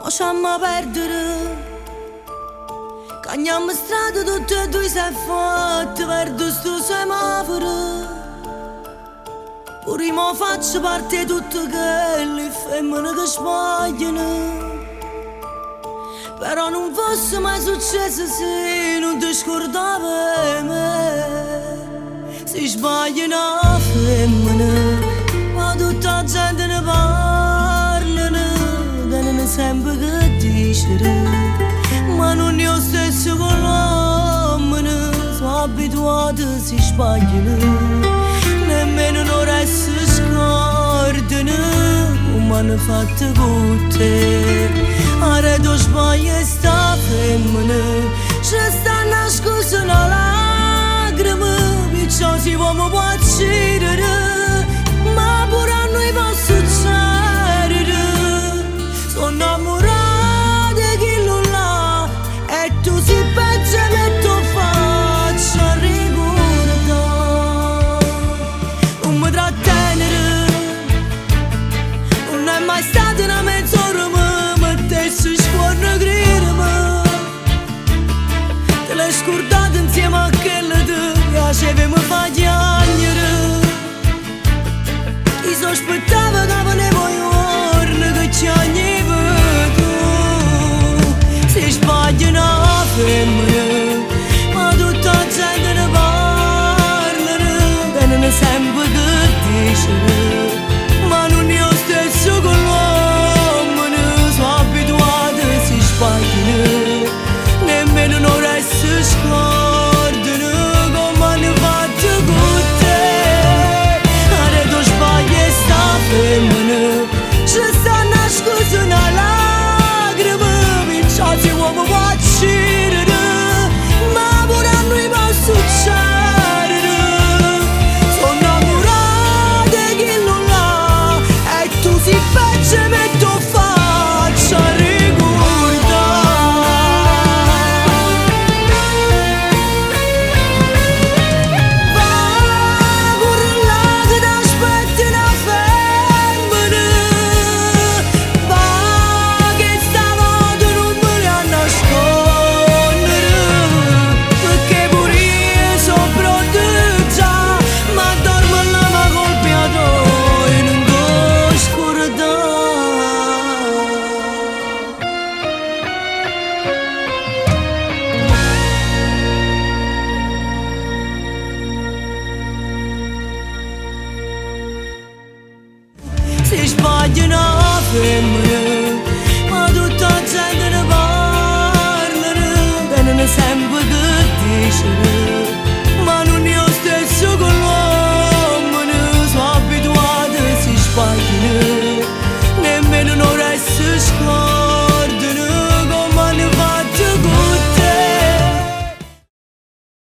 Lasciamo perdere, cagniamo strada tutte e due sei fatte, perdo sto semaforo. Pure mo faccio parte di tutte quelle femmine che sbagliano. Però non fosse mai successo se non ti scordavi me. Si sbagliano a femmine, ma tutta la gente ne parlano, che non è sempre che dicere. Ma non è lo stesso con l'uomo, sono abituati si sbagliano. Nemmeno un'ora si scordano come hanno fatto con te. Ora tu sbagli e sta femmina, ci sta nascosta una lacrima, perciò si può mi può uccidere, ma pure a noi può succedere. Sono innamorata di chi non l'ha e tu si peggio e metto faccia a ricordare. Non mi trattenere, non è mai stata una mezz'ora, si scorre gridami. Te l'hai scordata insieme a quella che piaceva mi fa piangere. Chi sospettava che venevo io che ci agneva tu. Si sbagliano a femmine, ma tutta la gente ne parla, che non è sempre che dice. Ma non è lo stesso con l'uomo, sono abituati si sbagliano, nemmeno un'ora si scordano come hanno fatto con te. Ora tu sbagli e sta femmina, ci sta nascosta una lacrima, perciò si può mi può uccidere, ma pure a noi può succedere. Sono innamorata di chi non l'ha e tu si peggio e metto faccia a si sbagliano a femmine.